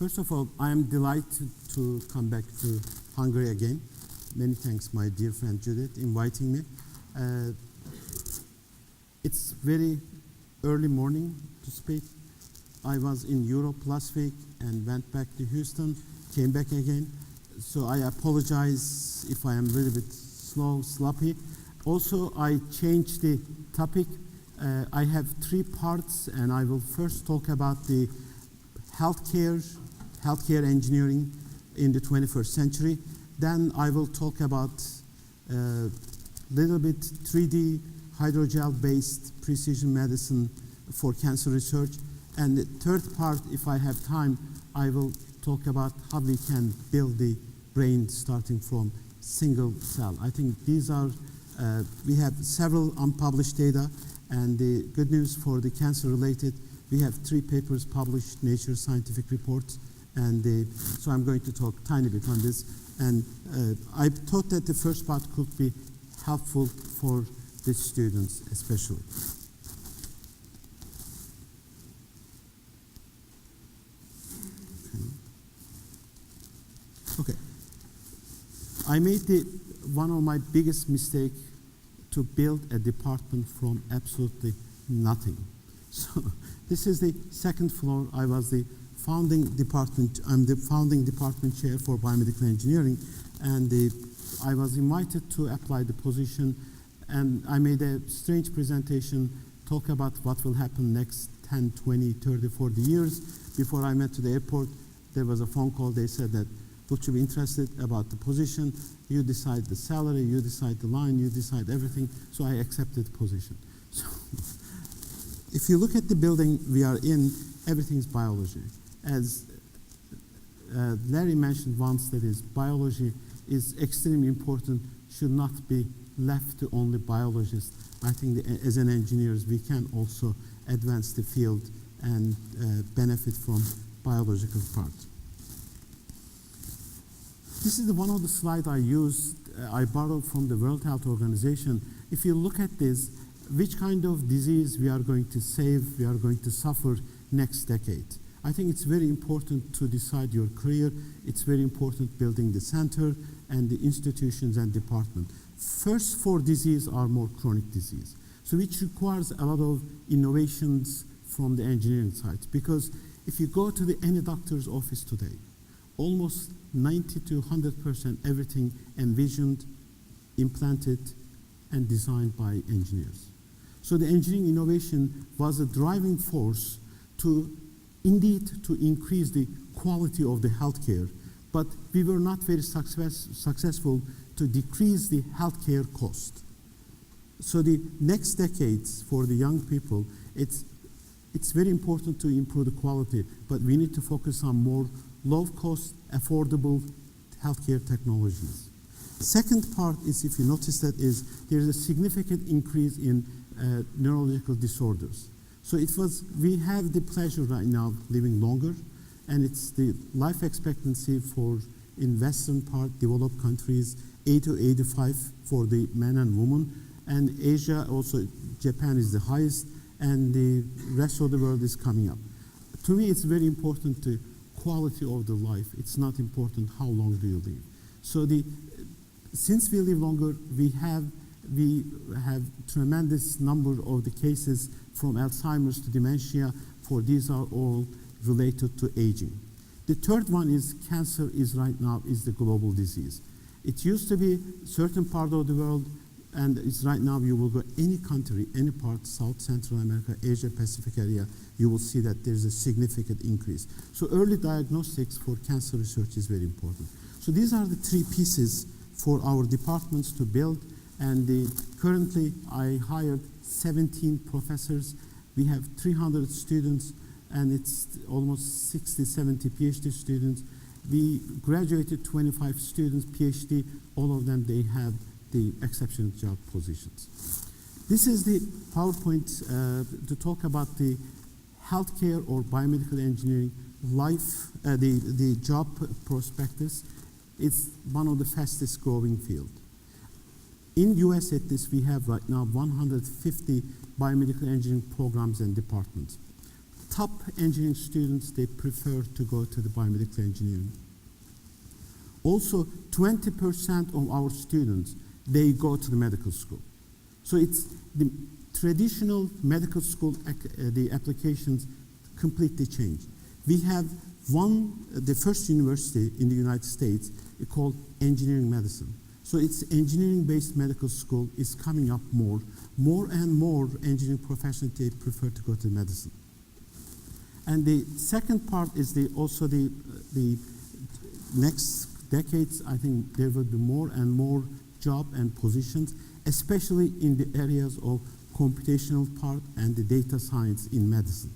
First of all, I am delighted to come back to Hungary again. Many thanks, my dear friend Judith, inviting me. It's very early morning to speak. I was in Europe last week and went back to Houston, came back again. So I apologize if I am a little bit slow, sloppy. Also, I changed the topic. I have 3 parts, and I will first talk about the healthcare engineering in the 21st century. Then I will talk about a little bit 3D hydrogel-based precision medicine for cancer research. And the third part, if I have time, I will talk about how we can build the brain starting from single cell. I think these are, we have several unpublished data, and the good news for the cancer-related, we have 3 papers published, Nature Scientific Reports, and so I'm going to talk tiny bit on this. And I thought that the first part could be helpful for the students especially. Okay. I made one of my biggest mistakes to build a department from absolutely nothing. So this is the second floor. I was the founding department. I'm the founding department chair for biomedical engineering, and I was invited to apply the position, and I made a strange presentation, talk about what will happen next 10, 20, 30, 40 years. Before I went to the airport, there was a phone call. They said that, would you be interested about the position? You decide the salary, you decide the line, you decide everything. So I accepted the position. So if you look at the building we are in, everything's biology. As Larry mentioned once, that is, biology is extremely important, should not be left to only biologists. I think that as an engineers, we can also advance the field and benefit from biological part. This is one of the slides I used, I borrowed from the World Health Organization. If you look at this, which kind of disease we are going to save, we are going to suffer next decade. I think it's very important to decide your career. It's very important building the center and the institutions and department. First 4 diseases are more chronic disease, so which requires a lot of innovations from the engineering side. Because if you go to any doctor's office today, almost 90 to 100% everything envisioned, implanted, and designed by engineers. So the engineering innovation was a driving force to indeed to increase the quality of the healthcare, but we were not very successful to decrease the healthcare cost. So the next decades for the young people, it's very important to improve the quality, but we need to focus on more low-cost, affordable healthcare technologies. Second part is, if you notice that, is there's a significant increase in neurological disorders. So we have the pleasure right now living longer, and it's the life expectancy in Western part, developed countries, 80 to 85 for the men and women, and Asia also, Japan is the highest, and the rest of the world is coming up. To me, it's very important the quality of the life. It's not important how long do you live. So since we live longer, we have tremendous number of the cases from Alzheimer's to dementia, for these are all related to aging. The third one is cancer is right now is the global disease. It used to be certain part of the world, and it's right now you will go any country, any part, South, Central America, Asia, Pacific area, you will see that there's a significant increase. So early diagnostics for cancer research is very important. So these are the 3 pieces for our departments to build, and currently I hired 17 professors. We have 300 students, and it's almost 60, 70 PhD students. We graduated 25 students, PhD, all of them, they have the exceptional job positions. This is the PowerPoint to talk about the healthcare or biomedical engineering the job prospectus. It's one of the fastest growing field. In US at this, we have right now 150 biomedical engineering programs and departments. top engineering students, they prefer to go to the biomedical engineering. Also, 20% of our students, they go to the medical school. So it's the traditional medical school, the applications completely changed. We have the first university in the United States called engineering medicine. So it's engineering-based medical school is coming up more. More and more engineering professionals, they prefer to go to medicine. And the second part is also the next decades, I think there will be more and more job and positions, especially in the areas of computational part and the data science in medicine.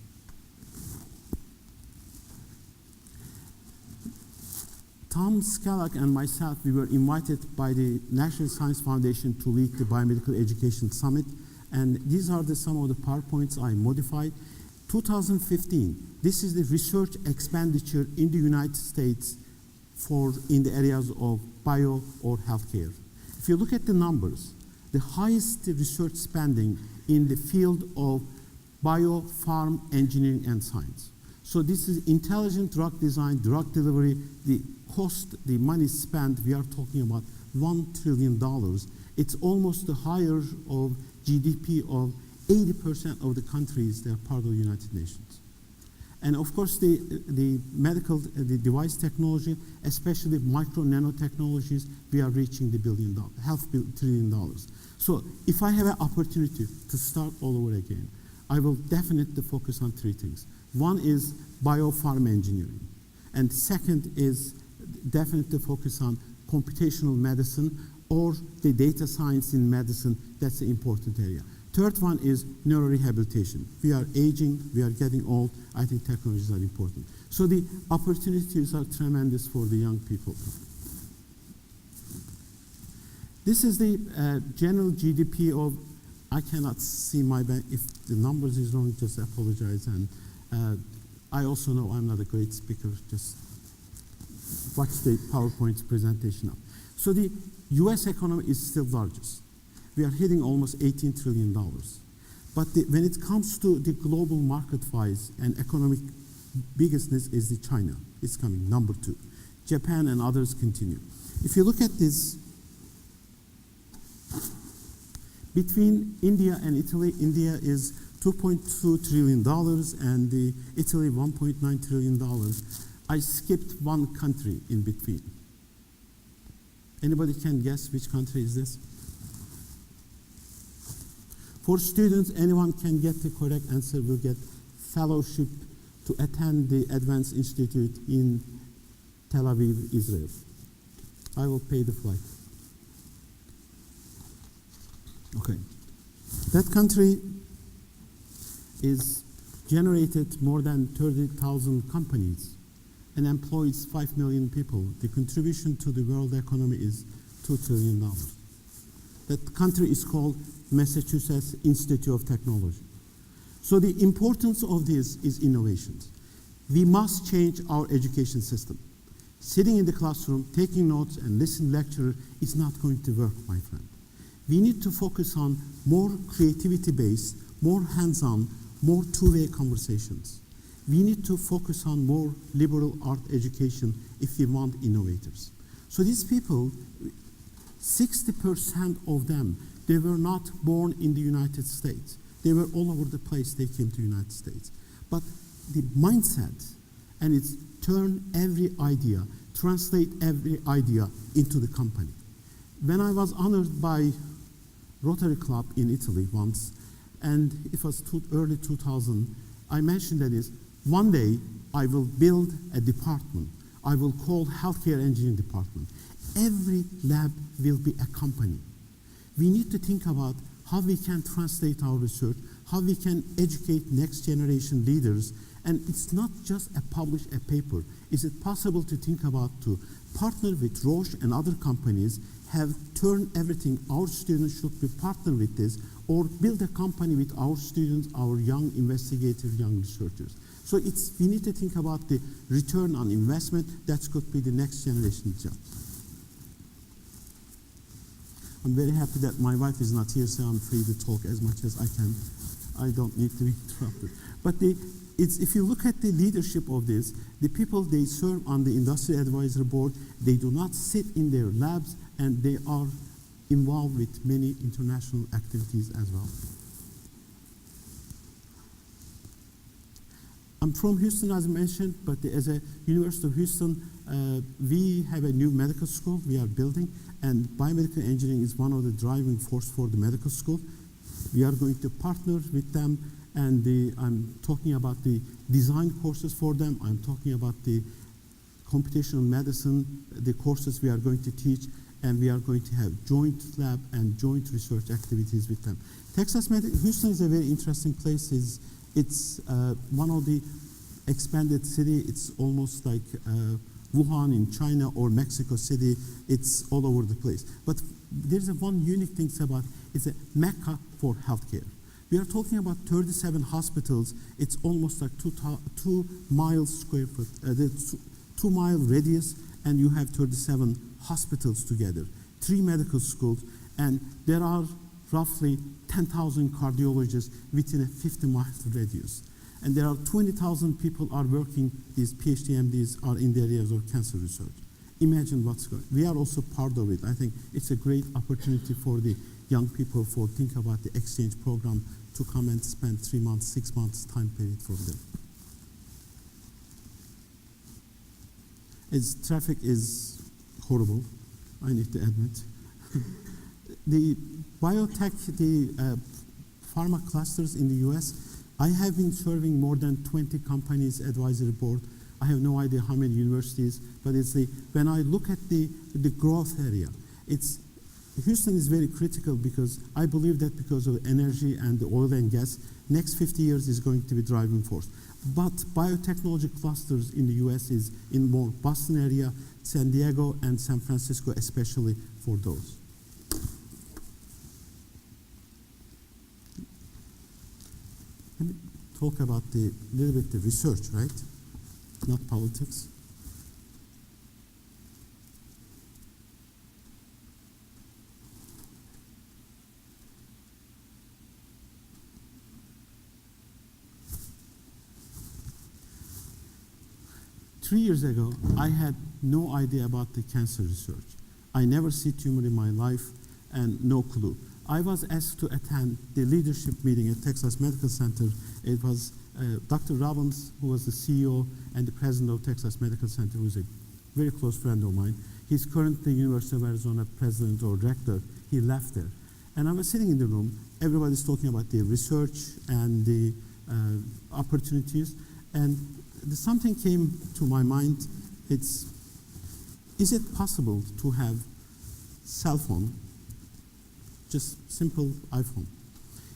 Tom Skalak and myself, we were invited by the National Science Foundation to lead the Biomedical Education Summit, and these are some of the PowerPoints I modified. 2015, this is the research expenditure in the United States in the areas of bio or healthcare. If you look at the numbers, the highest research spending in the field of bio, pharm, engineering, and science. So this is intelligent drug design, drug delivery, the cost, the money spent, we are talking about $1 trillion. It's almost the higher of GDP of 80% of the countries that are part of the United Nations. And of course, the medical, the device technology, especially micro nanotechnologies, we are reaching the $500 billion. So if I have an opportunity to start all over again, I will definitely focus on three things. One is biopharm engineering. And second is definitely focus on computational medicine or the data science in medicine. That's an important area. Third one is neurorehabilitation. We are aging, we are getting old. I think technologies are important. So the opportunities are tremendous for the young people. This is the general GDP of, I cannot see my bank. If the numbers is wrong, just apologize. And I also know I'm not a great speaker, just watch the PowerPoint presentation up. So the US economy is still largest. We are hitting almost $18 trillion. But when it comes to the global market-wise and economic biggestness is the China. It's coming, number 2. Japan and others continue. If you look at this, between India and Italy, India is $2.2 trillion and Italy $1.9 trillion. I skipped one country in between. Anybody can guess which country is this? For students, anyone can get the correct answer will get fellowship to attend the Advanced Institute in Tel Aviv, Israel. I will pay the flight. Okay. That country is generated more than 30,000 companies and employs 5 million people. The contribution to the world economy is $2 trillion. That country is called Massachusetts Institute of Technology. So the importance of this is innovations. We must change our education system. Sitting in the classroom, taking notes and listening to lecturer is not going to work, my friend. We need to focus on more creativity-based, more hands-on, more two-way conversations. We need to focus on more liberal art education if we want innovators. So these people, 60% of them, they were not born in the United States. They were all over the place, they came to the United States. But the mindset, and it's turn every idea, translate every idea into the company. When I was honored by Rotary Club in Italy once, and it was early 2000, I mentioned that one day I will build a department. I will call healthcare engineering department. Every lab will be a company. We need to think about how we can translate our research, how we can educate next generation leaders, and it's not just publish a paper. Is it possible to think about to partner with Roche and other companies, have turned everything, our students should be partnered with this, or build a company with our students, our young investigators, young researchers. So we need to think about the return on investment. That could be the next generation job. I'm very happy that my wife is not here, so I'm free to talk as much as I can. I don't need to be interrupted. But if you look at the leadership of this, the people they serve on the industry advisory board, they do not sit in their labs, and they are involved with many international activities as well. I'm from Houston, as I mentioned, but as a University of Houston, we have a new medical school we are building, and biomedical engineering is one of the driving force for the medical school. We are going to partner with them, and I'm talking about the design courses for them. I'm talking about the computational medicine, the courses we are going to teach, and we are going to have joint lab and joint research activities with them. Houston is a very interesting place. It's one of the expanded city. It's almost like Wuhan in China or Mexico City. It's all over the place. But there's one unique thing about it. It's a mecca for healthcare. We are talking about 37 hospitals. It's almost like 2 miles square foot, 2 mile radius, and you have 37 hospitals together, 3 medical schools, and there are roughly 10,000 cardiologists within a 50-mile radius. And there are 20,000 people are working, these PhD MDs are in the areas of cancer research. Imagine what's going on. We are also part of it. I think it's a great opportunity for the young people for think about the exchange program to come and spend 3 months, 6 months time period for them. Traffic is horrible, I need to admit. The biotech, the pharma clusters in the US, I have been serving more than 20 companies advisory board. I have no idea how many universities, but when I look at the growth area, Houston is very critical because I believe that because of energy and the oil and gas, next 50 years is going to be driving force. But biotechnology clusters in the US is in more Boston area, San Diego and San Francisco, especially for those. Let me talk about little bit the research, right? Not politics. Three years ago, I had no idea about the cancer research. I never see tumor in my life and no clue. I was asked to attend the leadership meeting at Texas Medical Center. It was Dr. Robbins, who was the CEO and the president of Texas Medical Center, who is a very close friend of mine. He's currently University of Arizona president or rector. He left there. And I was sitting in the room. Everybody's talking about the research and the opportunities. And something came to my mind. Is it possible to have cell phone, just simple iPhone?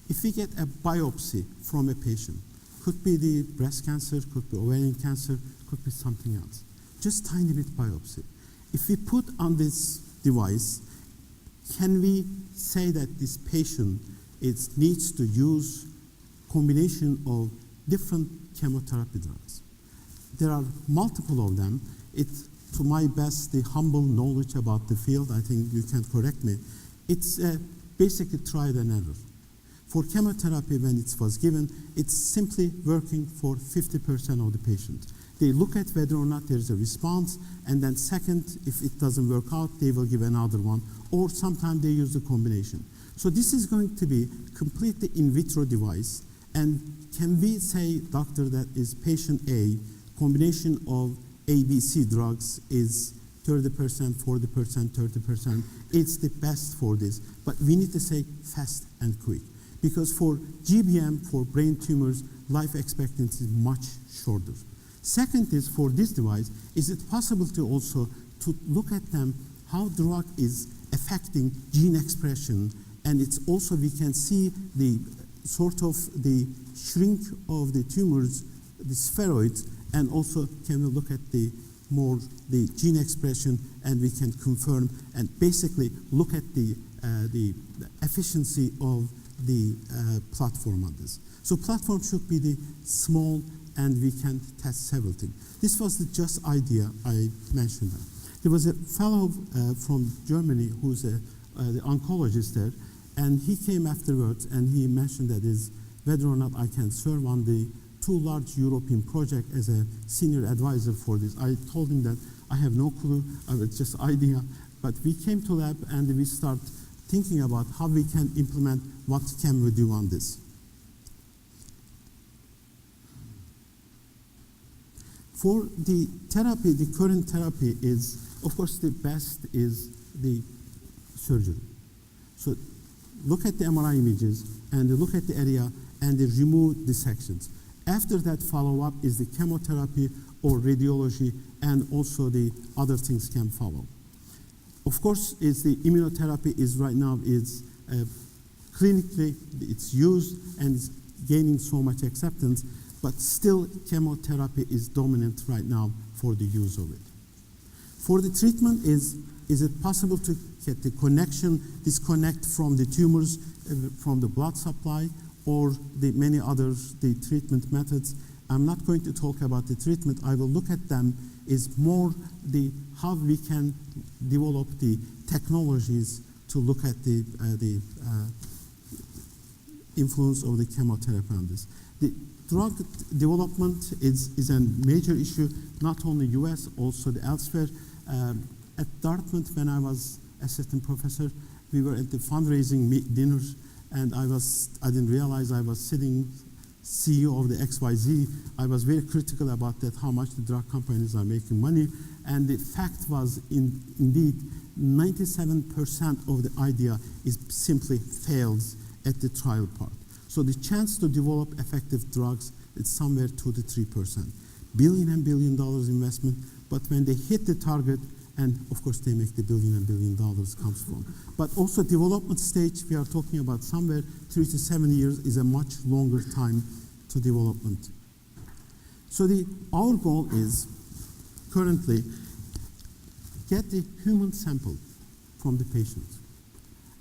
If we get a biopsy from a patient, could be the breast cancer, could be ovarian cancer, could be something else, just tiny bit biopsy. If we put on this device, can we say that this patient needs to use combination of different chemotherapy drugs? There are multiple of them. To my best, the humble knowledge about the field, I think you can correct me, it's basically trial and error. For chemotherapy, when it was given, it's simply working for 50% of the patients. They look at whether or not there's a response, and then second, if it doesn't work out, they will give another one, or sometimes they use the combination. So this is going to be completely in vitro device, and can we say, doctor, that is patient A, combination of ABC drugs is 30%, 40%, 30%. It's the best for this. But we need to say fast and quick. Because for GBM, for brain tumors, life expectancy is much shorter. Second is, for this device, is it possible to also to look at them, how drug is affecting gene expression, and it's also, we can see the sort of the shrink of the tumors, the spheroids, and also can we look at the gene expression, and we can confirm and basically look at the efficiency of the platform on this. So platform should be the small, and we can test several things. This was the just idea I mentioned. There was a fellow from Germany who's the oncologist there, and he came afterwards and he mentioned that is whether or not I can serve on the two large European projects as a senior advisor for this. I told him that I have no clue, it's just idea, but we came to lab and we start thinking about how we can implement what can we do on this. For the therapy, the current therapy is, of course, the best is the surgery. So look at the MRI images and look at the area and remove the sections. After that follow-up is the chemotherapy or radiology, and also the other things can follow. Of course, is the immunotherapy is right now is clinically it's used and it's gaining so much acceptance, but still chemotherapy is dominant right now for the use of it. For the treatment, is it possible to get the connection, disconnect from the tumors, from the blood supply, or the many other the treatment methods? I'm not going to talk about the treatment. I will look at them is more the how we can develop the technologies to look at the influence of the chemotherapy on this. The drug development is a major issue, not only US, also elsewhere. At Dartmouth, when I was assistant professor, we were at the fundraising dinner, and I didn't realize I was sitting CEO of the XYZ. I was very critical about that, how much the drug companies are making money. And the fact was, indeed, 97% of the idea is simply fails at the trial part. So the chance to develop effective drugs is somewhere 2 to 3%. Billion and billion dollars investment, but when they hit the target, and of course they make the billion and billion dollars comes from. But also development stage, we are talking about somewhere 3 to 7 years is a much longer time to development. So our goal is currently get the human sample from the patient.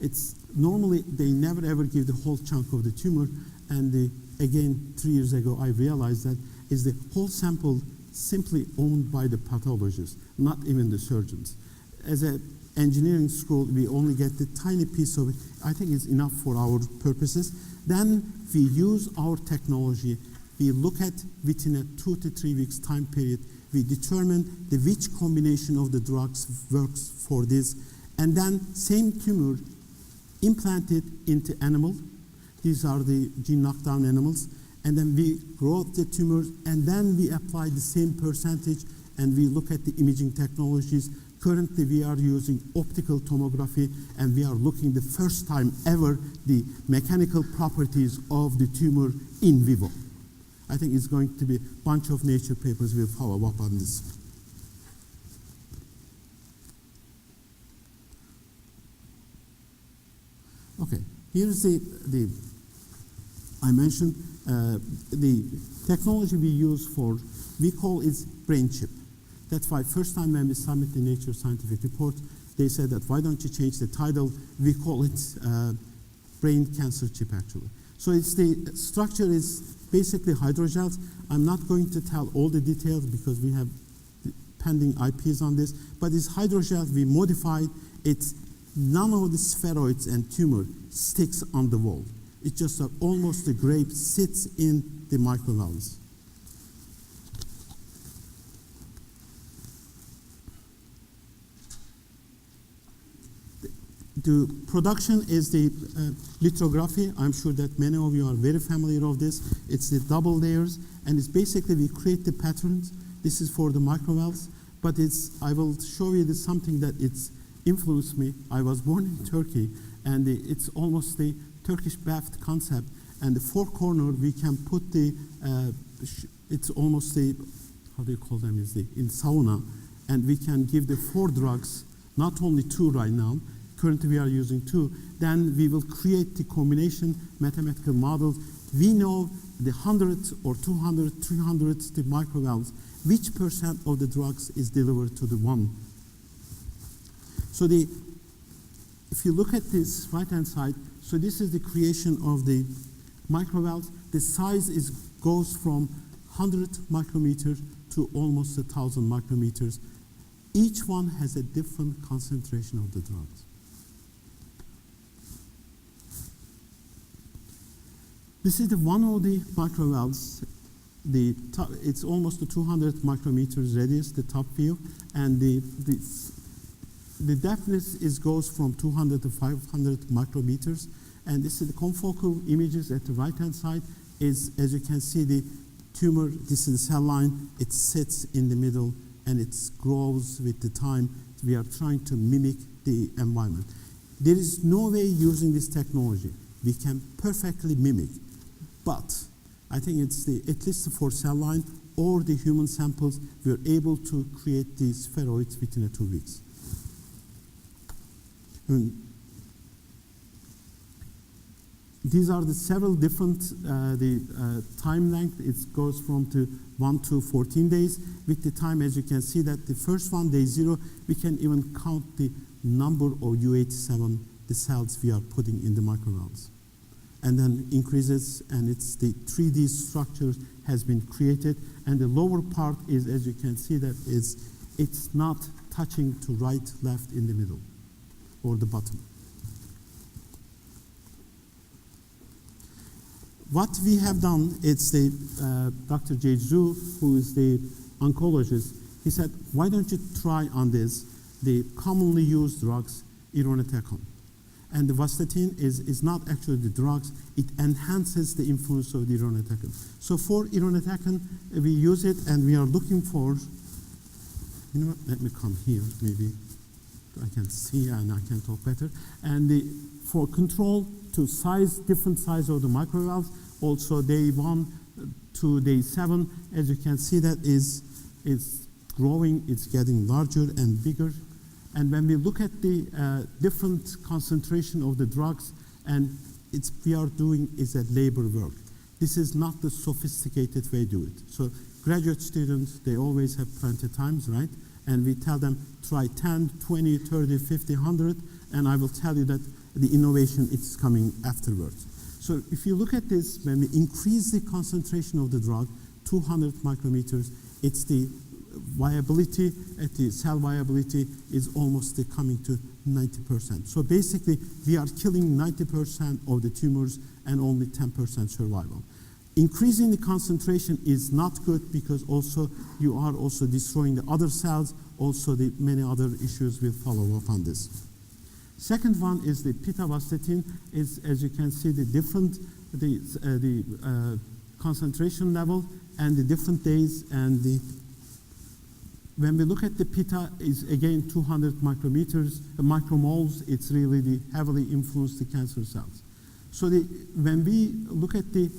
It's normally they never ever give the whole chunk of the tumor, and again 3 years ago I realized that is the whole sample simply owned by the pathologist, not even the surgeons. As an engineering school, we only get the tiny piece of it. I think it's enough for our purposes. Then we use our technology. We look at within a 2 to 3 weeks time period. We determine which combination of the drugs works for this, and then same tumor implanted into animal. These are the gene knockdown animals. And then we grow the tumors, and then we apply the same percentage, and we look at the imaging technologies. Currently, we are using optical tomography, and we are looking the first time ever the mechanical properties of the tumor in vivo. I think it's going to be a bunch of Nature papers will follow up on this. Okay, here's I mentioned the technology we use for, we call it brain chip. That's why first time when we submit the Nature scientific report, they said that why don't you change the title? We call it brain cancer chip actually. So it's the structure is basically hydrogels. I'm not going to tell all the details because we have pending IPs on this, but it's hydrogels we modified. It's none of the spheroids and tumor sticks on the wall. It's just almost the grape sits in the microwells. The production is the lithography. I'm sure that many of you are very familiar with this. It's the double layers, and it's basically we create the patterns. This is for the microwells, but I will show you this something that it's influenced me. I was born in Turkey, and it's almost the Turkish bath concept, and the four corner we can put it's almost how do you call them, in sauna, and we can give the 4 drugs, not only 2 right now, currently we are using 2, then we will create the combination mathematical models. We know the 100 or 200, 300, the microwells, which % of the drugs is delivered to the one. So if you look at this right-hand side, so this is the creation of the microwells. The size goes from 100 micrometers to almost 1,000 micrometers. Each one has a different concentration of the drugs. This is one of the microwells. it's almost a 200 micrometers radius, the top view, and the depthness goes from 200 to 500 micrometers. And this is the confocal images at the right-hand side. Is, as you can see, the tumor, this is the cell line, it sits in the middle and it grows with the time. We are trying to mimic the environment. There is no way using this technology we can perfectly mimic, but I think it's at least for cell line or the human samples, we are able to create these spheroids within 2 weeks. These are the several different time length. It goes from 1 to 14 days. With the time, as you can see, that the first one, day 0, we can even count the number of U87, the cells we are putting in the microwells. And then increases, and it's the 3D structure has been created. And the lower part is, as you can see, that it's not touching to right, left, in the middle, or the bottom. What we have done, it's Dr. Jay Zhu, who is the oncologist. He said, why don't you try on this, the commonly used drugs, Irinotecan. And the vastatin is not actually the drugs, it enhances the influence of the Irinotecan. So for Irinotecan, we use it and we are looking for, you know what, let me come here, maybe I can see and I can talk better. And for control to size, different size of the microwells, also day 1 to day 7, as you can see that is growing, it's getting larger and bigger. And when we look at the different concentration of the drugs, and we are doing is a labor work. This is not the sophisticated way to do it. So graduate students, they always have plenty of times, right? And we tell them, try 10, 20, 30, 50, 100, and I will tell you that the innovation is coming afterwards. So if you look at this, when we increase the concentration of the drug, 200 micrometers, it's the viability, at the cell viability is almost coming to 90%. So basically, we are killing 90% of the tumors and only 10% survival. Increasing the concentration is not good because also you are also destroying the other cells. Also, the many other issues will follow up on this. Second one is the pitavastatin. Is, as you can see, the different concentration level and the different days. And when we look at the pita, is again 200 micrometers, micromoles. It's really the heavily influenced the cancer cells. So when we look at the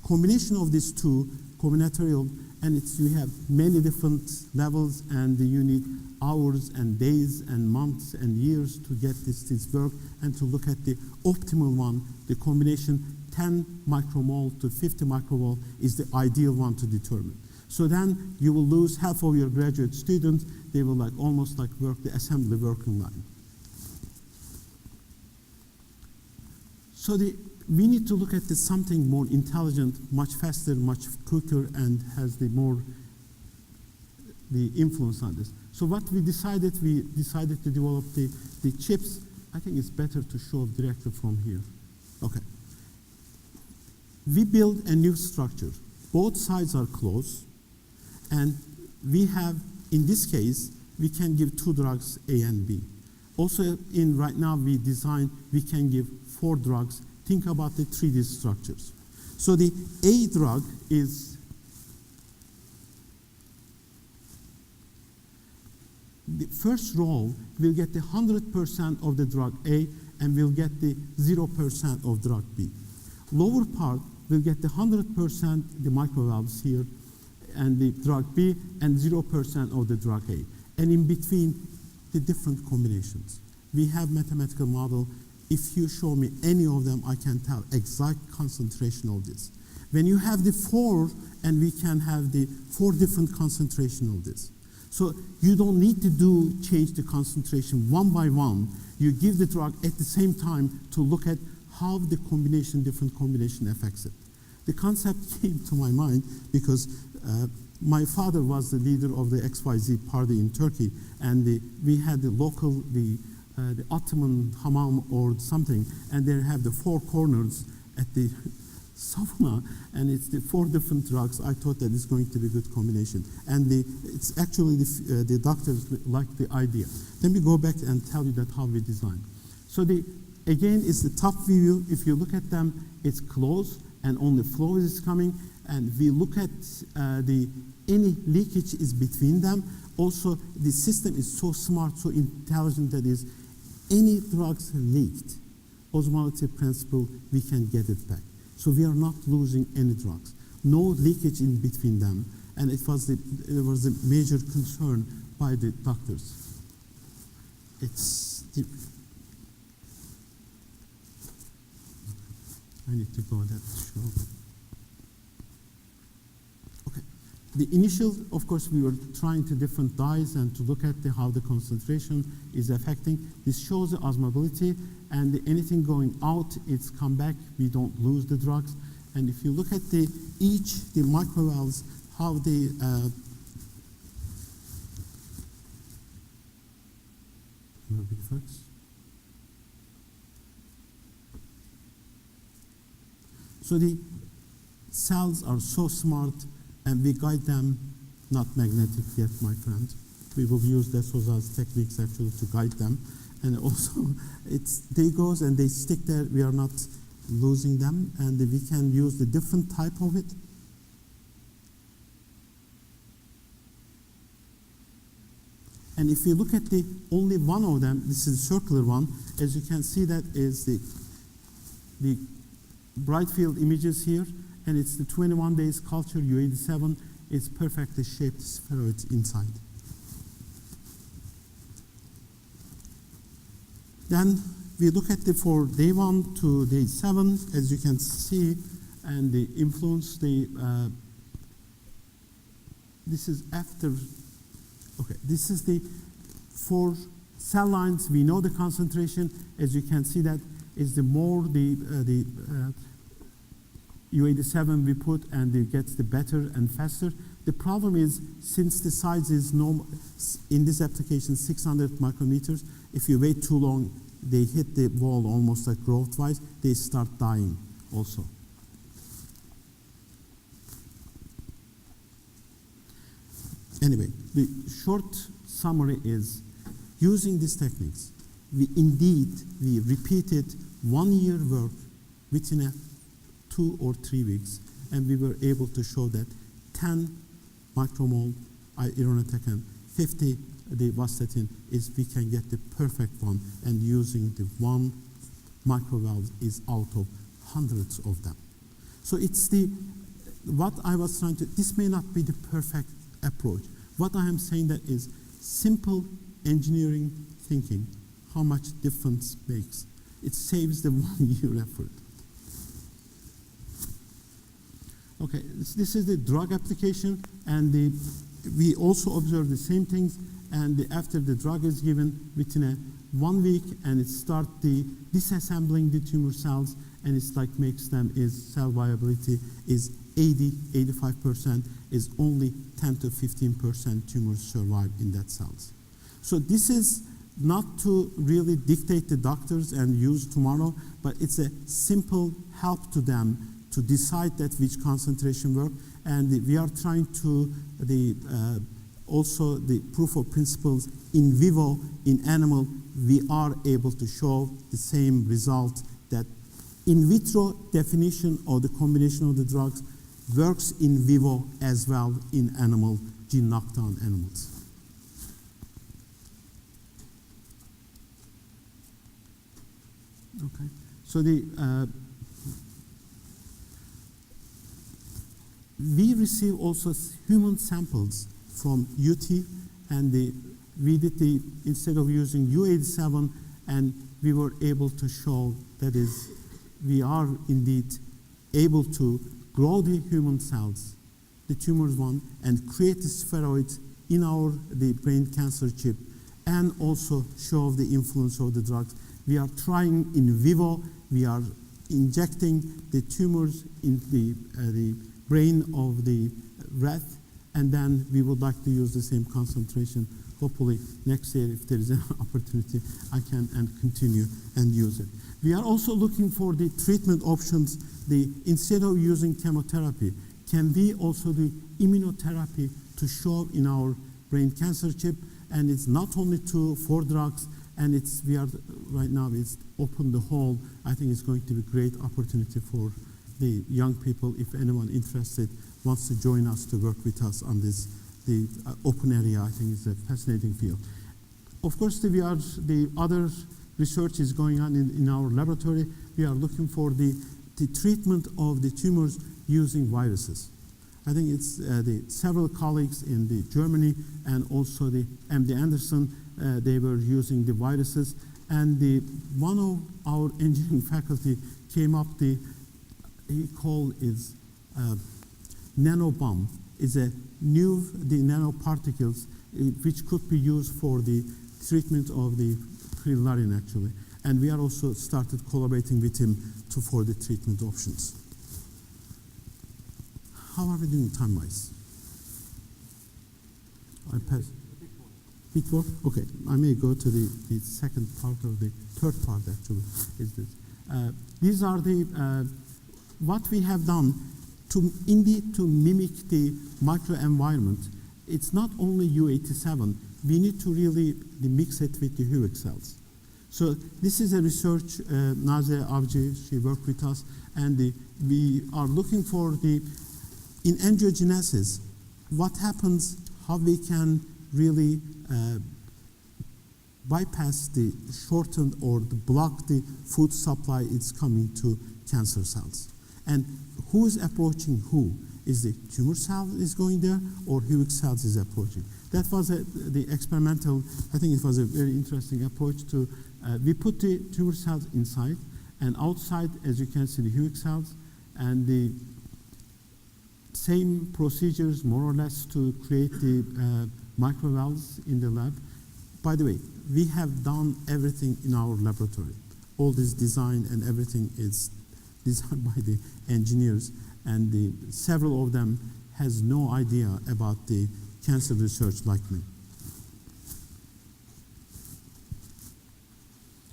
combination of these two combinatorial, and you have many different levels, and you need hours and days and months and years to get this work, and to look at the optimal one, the combination 10 micromole to 50 micromole is the ideal one to determine. So then you will lose half of your graduate students. They will almost work the assembly working line. So we need to look at something more intelligent, much faster, much quicker, and has the influence on this. So what we decided to develop the chips. I think it's better to show up directly from here. Okay. We build a new structure. Both sides are closed, and we have, in this case, we can give 2 drugs, A and B. Also, right now we can give 4 drugs. Think about the 3D structures. So the A drug is the first row will get the 100% of the drug A and will get the 0% of drug B. Lower part will get the 100% the microwells here and the drug B and 0% of the drug A. And in between, the different combinations. We have mathematical model. If you show me any of them, I can tell exact concentration of this. When you have the 4, and we can have the 4 different concentration of this. So you don't need to change the concentration one by one. You give the drug at the same time to look at how the different combination affects it. The concept came to my mind because my father was the leader of the XYZ party in Turkey, and we had the local, the Ottoman hammam or something, and they have the 4 corners at the sauna, and it's the 4 different drugs. I thought that it's going to be a good combination. And it's actually the doctors like the idea. Let me go back and tell you that how we design. So again, it's the top view. If you look at them, it's closed and only flow is coming. And we look at any leakage is between them. Also, the system is so smart, so intelligent that is any drugs leaked, osmolality principle, we can get it back. So we are not losing any drugs. No leakage in between them. And it was a major concern by the doctors. I need to go that show. Okay. The initial, of course, we were trying to different dyes and to look at how the concentration is affecting. This shows the osmolality, and anything going out, it's come back. We don't lose the drugs. And if you look at the microwells, how they so the cells are so smart, and we guide them, not magnetic yet, my friend. We will use the Sozas techniques actually to guide them. And also, they goes and they stick there. We are not losing them, and we can use the different type of it. And if you look at only one of them, this is a circular one, as you can see that is the bright field images here, and it's the 21 days culture U87. It's perfectly shaped spheroids inside. Then we look at for day 1 to day 7, as you can see, and the influence, this is after, okay, this is for cell lines, we know the concentration, as you can see that is the more the U87 we put, and it gets the better and faster. The problem is, since the size is normal, in this application 600 micrometers, if you wait too long, they hit the wall almost like growth-wise, they start dying also. Anyway, the short summary is, using these techniques, we repeated 1 year work within 2 or 3 weeks, and we were able to show that 10 micromole Irinotecan, 50 the vastatin, we can get the perfect one, and using the one microwell is out of hundreds of them. So it's what I was trying to, this may not be the perfect approach. What I am saying that is simple engineering thinking, how much difference makes. It saves the 1 year effort. Okay, this is the drug application, and we also observe the same things, and after the drug is given within 1 week, and it starts disassembling the tumor cells, and it's like makes them cell viability is 85%, is only 10 to 15% tumors survive in that cells. So this is not to really dictate the doctors and use tomorrow, but it's a simple help to them to decide that which concentration work, and we are trying to also the proof of principles in vivo, in animal, we are able to show the same result, that in vitro definition of the combination of the drugs works in vivo as well in animal gene knockdown animals. Okay, so we receive also human samples from UT, and we did instead of using U87, and we were able to show that we are indeed able to grow the human cells, the tumors one, and create the spheroids in the brain cancer chip, and also show the influence of the drugs. We are trying in vivo, we are injecting the tumors in the brain of the rat, and then we would like to use the same concentration hopefully next year, if there is an opportunity, I can and continue and use it. We are also looking for the treatment options. Instead of using chemotherapy, can we also do immunotherapy to show up in our brain cancer chip? And it's not only for drugs, and we are right now, it's open the whole. I think it's going to be a great opportunity for the young people. If anyone interested wants to join us to work with us on this, the open area, I think is a fascinating field. Of course, the other research is going on in our laboratory. We are looking for the treatment of the tumors using viruses. I think it's several colleagues in Germany and also the MD Anderson, they were using the viruses. And one of our engineering faculty came up, he called is nanobomb. It's a new, the nanoparticles, which could be used for the treatment of the filarin actually. And we are also started collaborating with him for the treatment options. How are we doing time-wise? I pass. Bit more? Okay, I may go to the second part of the third part actually, is this. These are what we have done to mimic the microenvironment. It's not only U87, we need to really mix it with the Hewig cells. So this is a research, Naze Avcı, she worked with us, and we are looking for in angiogenesis, what happens, how we can really bypass the shortened or block the food supply it's coming to cancer cells. And who is approaching who? Is the tumor cell is going there or Hewig cells is approaching? That was the experimental, I think it was a very interesting approach to, we put the tumor cells inside and outside, as you can see, the Hewig cells, and the same procedures more or less to create the microwells in the lab. By the way, we have done everything in our laboratory. All this design and everything is designed by the engineers, and several of them has no idea about the cancer research like me.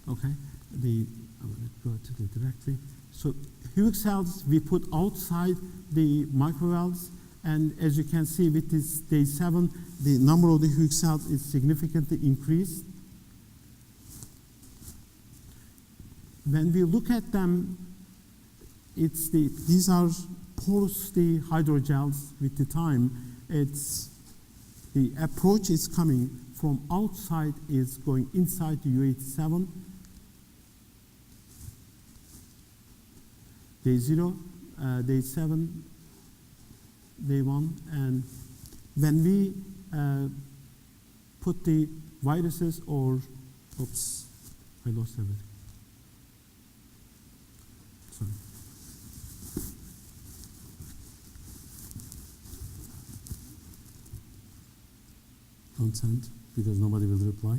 Okay, I will go to the directly. So Hewig cells we put outside the microwells, and as you can see with this day 7, the number of the Hewig cells is significantly increased. When we look at them, these are porous hydrogels with the time. The approach is coming from outside, is going inside the U87. Day 0, day 7, day 1, and when we put the viruses or, oops, I lost everything. Sorry. Don't send, because nobody will reply.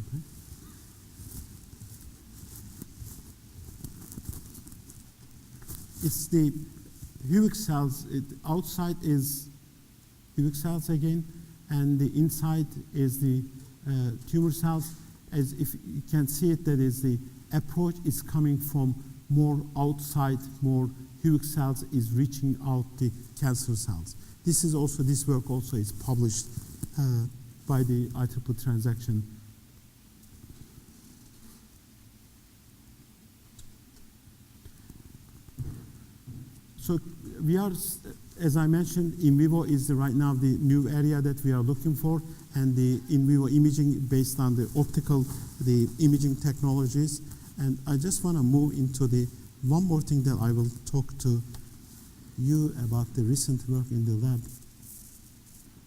Okay. It's the Hewig cells. Outside is Hewig cells again, and the inside is the tumor cells. As if you can see it, that is the approach is coming from more outside, more Hewig cells is reaching out the cancer cells. This work also is published by the IEEE transaction. So we are, as I mentioned, in vivo is right now the new area that we are looking for, and the in vivo imaging based on the the imaging technologies. And I just want to move into the one more thing that I will talk to you about the recent work in the lab.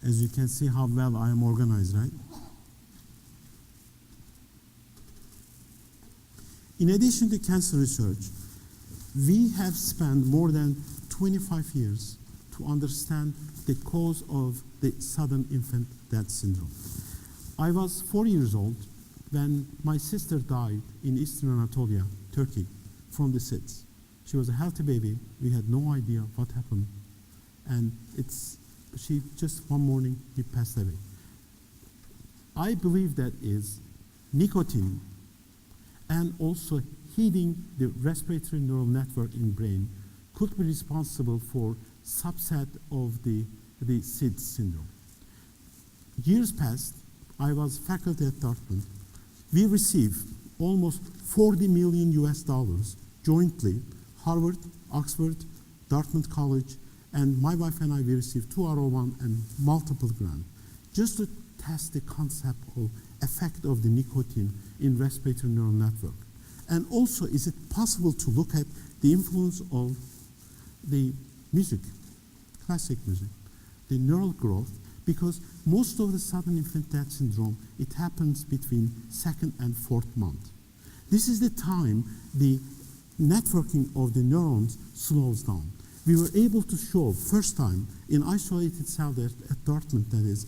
As you can see how well I am organized, right? In addition to cancer research, we have spent more than 25 years to understand the cause of the sudden infant death syndrome. I was 4 years old when my sister died in Eastern Anatolia, Turkey, from the SIDS. She was a healthy baby. We had no idea what happened. And she just one morning, he passed away. I believe that is nicotine and also heating the respiratory neural network in brain could be responsible for subset of the SIDS syndrome. Years passed, I was faculty at Dartmouth. We received almost $40 million jointly, Harvard, Oxford, Dartmouth College, and my wife and I, we received 2 R01 and multiple grants, just to test the concept of effect of the nicotine in respiratory neural network. And also, is it possible to look at the influence of the music, classic music, the neural growth, because most of the sudden infant death syndrome, it happens between 2nd and 4th month. This is the time the networking of the neurons slows down. We were able to show, first time, in isolated cells at Dartmouth, that is,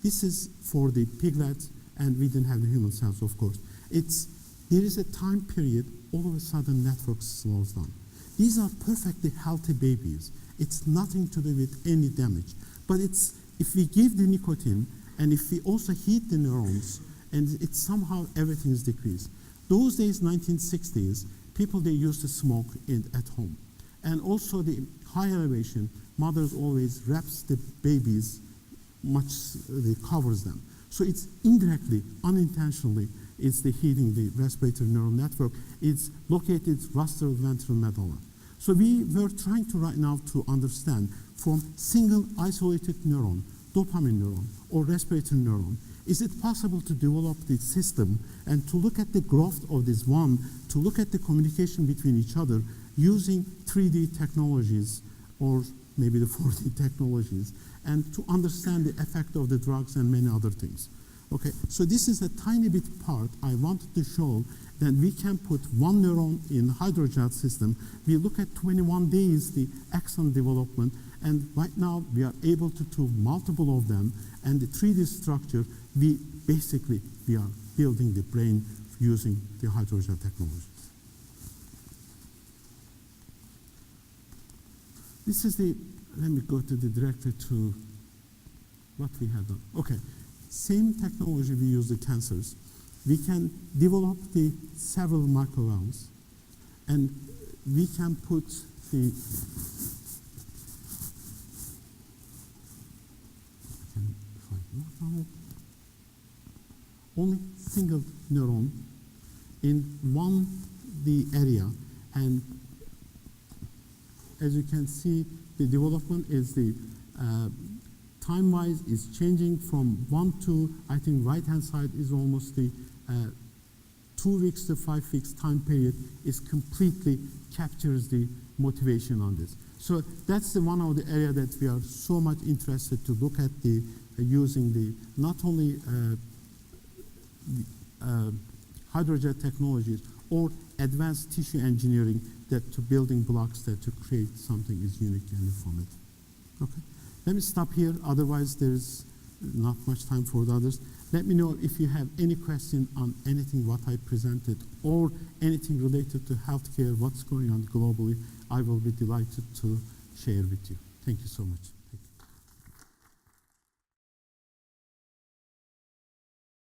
this is for the piglets, and we didn't have the human cells, of course. There is a time period, all of a sudden network slows down. These are perfectly healthy babies. It's nothing to do with any damage. But if we give the nicotine, and if we also heat the neurons, and it's somehow everything is decreased. Those days, 1960s, people, they used to smoke at home. And also the high elevation, mothers always wraps the babies, they covers them. So it's indirectly, unintentionally, it's the heating the respiratory neural network. It's located rostral-ventral medulla. So we were trying to right now to understand from single isolated neuron, dopamine neuron, or respiratory neuron, is it possible to develop this system and to look at the growth of this one, to look at the communication between each other using 3D technologies or maybe the 4D technologies, and to understand the effect of the drugs and many other things. Okay, so this is a tiny bit part I wanted to show that we can put one neuron in hydrogel system. We look at 21 days the axon development, and right now we are able to do multiple of them, and the 3D structure, we are building the brain using the hydrogel technology. This is let me go to the director to what we have done. Okay. Same technology we use the cancers. We can develop the several microwells, and we can put the only single neuron in the area, and as you can see, the development is the time-wise is changing from 1 to, I think right-hand side is almost the 2 weeks to 5 weeks time period is completely captures the motivation on this. So that's one of the area that we are so much interested to look at the using the not only hydrogel technologies or advanced tissue engineering that to building blocks that to create something is unique and informative. Okay. Let me stop here, otherwise there's not much time for the others. Let me know if you have any question on anything what I presented or anything related to healthcare, what's going on globally. I will be delighted to share with you. Thank you so much.